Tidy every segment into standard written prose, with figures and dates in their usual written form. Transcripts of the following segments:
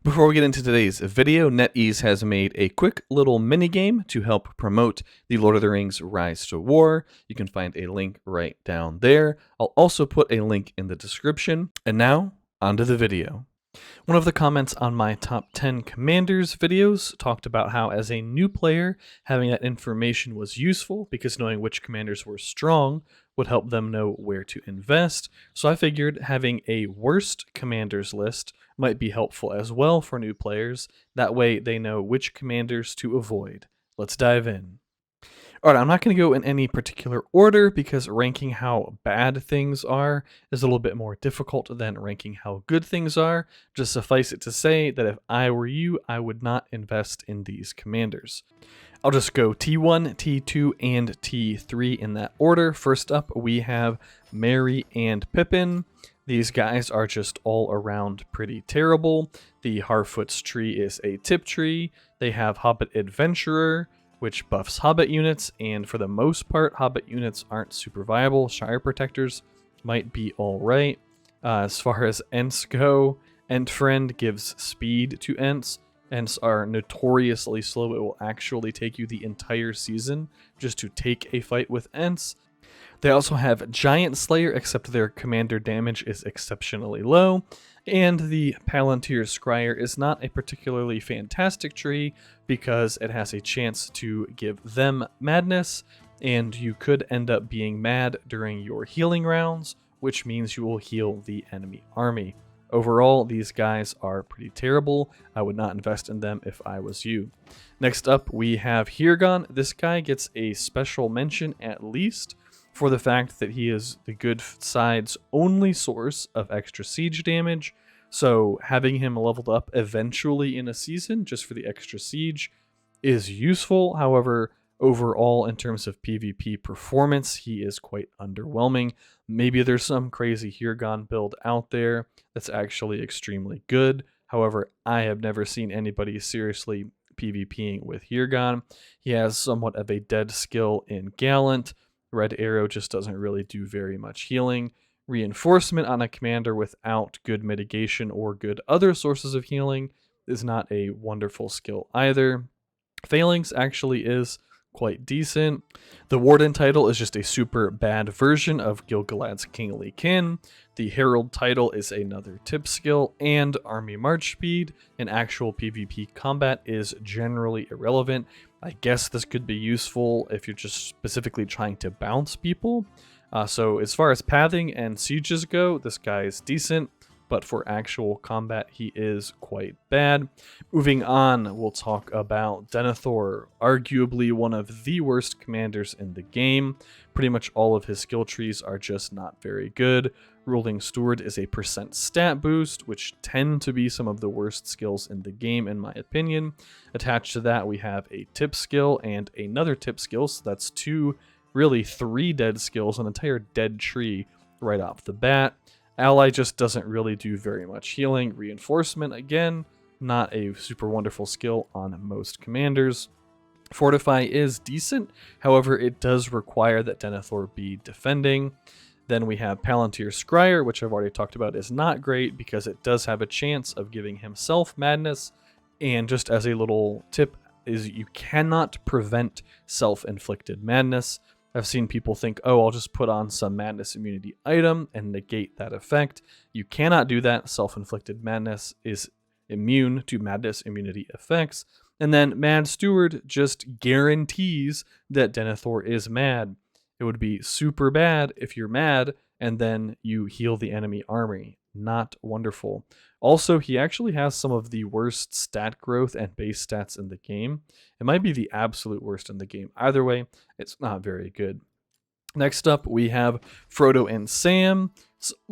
Before we get into today's video, NetEase has made a quick little mini game to help promote the Lord of the Rings Rise to War. You can find a link right down there. I'll also put a link in the description. And now, onto the video. One of the comments on my top 10 commanders videos talked about how as a new player, having that information was useful because knowing which commanders were strong would help them know where to invest. So I figured having a worst commanders list might be helpful as well for new players. That way they know which commanders to avoid. Let's dive in. Alright, I'm not going to go in any particular order because ranking how bad things are is a little bit more difficult than ranking how good things are. Just suffice it to say that if I were you, I would not invest in these commanders. I'll just go T1, T2, and T3 in that order. First up, we have Merry and Pippin. These guys are just all around pretty terrible. The Harfoot's tree is a tip tree. They have Hobbit Adventurer, which buffs Hobbit units, and for the most part, Hobbit units aren't super viable. Shire Protectors might be alright. As far as Ents go, Ent Friend gives speed to Ents. Ents are notoriously slow. It will actually take you the entire season just to take a fight with Ents. They also have Giant Slayer, except their commander damage is exceptionally low. And the Palantir Scryer is not a particularly fantastic tree because it has a chance to give them madness, and you could end up being mad during your healing rounds, which means you will heal the enemy army. Overall, these guys are pretty terrible. I would not invest in them if I was you. Next up, we have Hirgon. This guy gets a special mention at least for the fact that he is the good side's only source of extra siege damage. So having him leveled up eventually in a season just for the extra siege is useful. However, overall in terms of PvP performance, he is quite underwhelming. Maybe there's some crazy Hirgon build out there that's actually extremely good. However, I have never seen anybody seriously PvPing with Hirgon. He has somewhat of a dead skill in Gallant. Red Arrow just doesn't really do very much healing. Reinforcement on a commander without good mitigation or good other sources of healing is not a wonderful skill either. Phalanx actually is quite decent. The Warden title is just a super bad version of Gil-galad's Kingly Kin. The Herald title is another tip skill, and Army March Speed in actual PvP combat is generally irrelevant. I guess this could be useful if you're just specifically trying to bounce people. So as far as pathing and sieges go, this guy is decent, but for actual combat, he is quite bad. Moving on, we'll talk about Denethor, arguably one of the worst commanders in the game. Pretty much all of his skill trees are just not very good. Ruling Steward is a % stat boost, which tend to be some of the worst skills in the game, in my opinion. Attached to that, we have a tip skill and another tip skill, so that's really three dead skills, an entire dead tree right off the bat. Ally just doesn't really do very much healing. Reinforcement, again, not a super wonderful skill on most commanders. Fortify is decent, however, it does require that Denethor be defending. Then we have Palantir Scryer, which I've already talked about is not great because it does have a chance of giving himself madness. And just as a little tip is you cannot prevent self-inflicted madness. I've seen people think, oh, I'll just put on some madness immunity item and negate that effect. You cannot do that. Self-inflicted madness is immune to madness immunity effects. And then Mad Steward just guarantees that Denethor is mad. It would be super bad if you're mad and then you heal the enemy army. Not wonderful. Also, he actually has some of the worst stat growth and base stats in the game. It might be the absolute worst in the game. Either way, it's not very good. Next up, we have Frodo and Sam.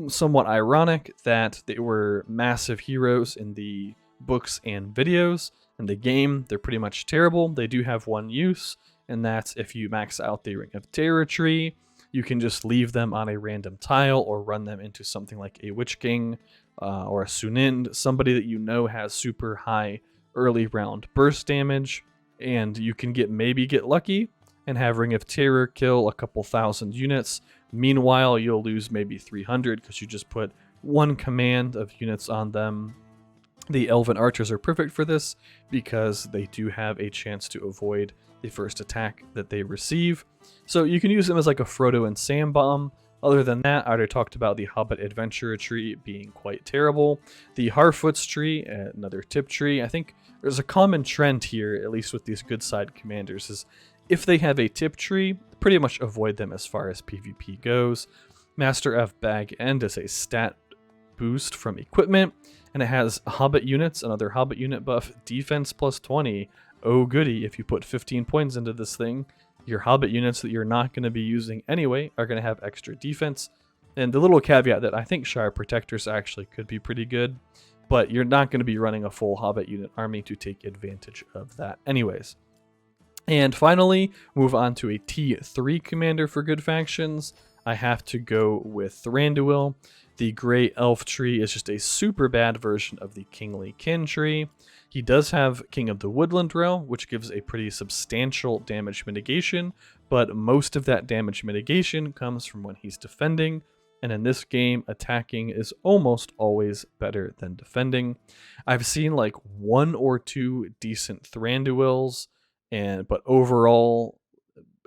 Somewhat ironic that they were massive heroes in the books and videos. In the game, they're pretty much terrible. They do have one use, and that's if you max out the Ring of Terror tree, you can just leave them on a random tile or run them into something like a Witch King or a Sunind, somebody that you know has super high early round burst damage, and you can maybe get lucky and have Ring of Terror kill a couple thousand units. Meanwhile, you'll lose maybe 300 because you just put one command of units on them. The Elven Archers are perfect for this because they do have a chance to avoid the first attack that they receive. So you can use them as like a Frodo and Sam bomb. Other than that, I already talked about the Hobbit Adventurer tree being quite terrible. The Harfoot's tree, another tip tree. I think there's a common trend here, at least with these good side commanders, is if they have a tip tree, pretty much avoid them as far as PvP goes. Master of Bag End is a stat boost from equipment, and it has Hobbit units, another Hobbit unit buff, defense plus 20. Oh goody, if you put 15 points into this thing, your Hobbit units that you're not going to be using anyway are going to have extra defense. And the little caveat that I think Shire Protectors actually could be pretty good, but you're not going to be running a full Hobbit unit army to take advantage of that anyways. And finally, move on to a T3 commander for good factions. I have to go with Thranduil. The Grey Elf tree is just a super bad version of the Kingly Kin tree. He does have King of the Woodland realm, which gives a pretty substantial damage mitigation, but most of that damage mitigation comes from when he's defending, and in this game, attacking is almost always better than defending. I've seen like 1 or 2 decent Thranduils, but overall,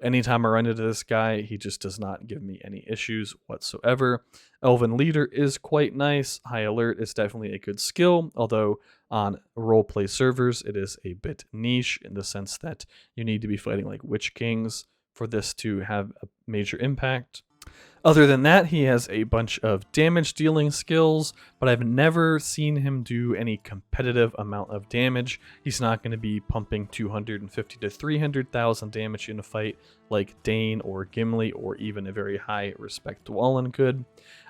anytime I run into this guy, he just does not give me any issues whatsoever. Elven Leader is quite nice. High Alert is definitely a good skill, although on roleplay servers, it is a bit niche in the sense that you need to be fighting like Witch Kings for this to have a major impact. Other than that, he has a bunch of damage dealing skills, but I've never seen him do any competitive amount of damage. He's not going to be pumping 250 to 300,000 damage in a fight like Dane or Gimli or even a very high respect Dwalin could.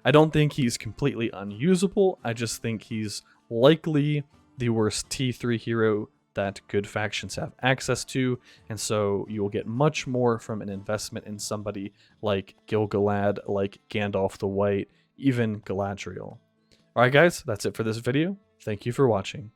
I don't think he's completely unusable. I just think he's likely the worst T3 hero that good factions have access to, and so you will get much more from an investment in somebody like Gil-galad, like Gandalf the White, even Galadriel. Alright guys, that's it for this video. Thank you for watching.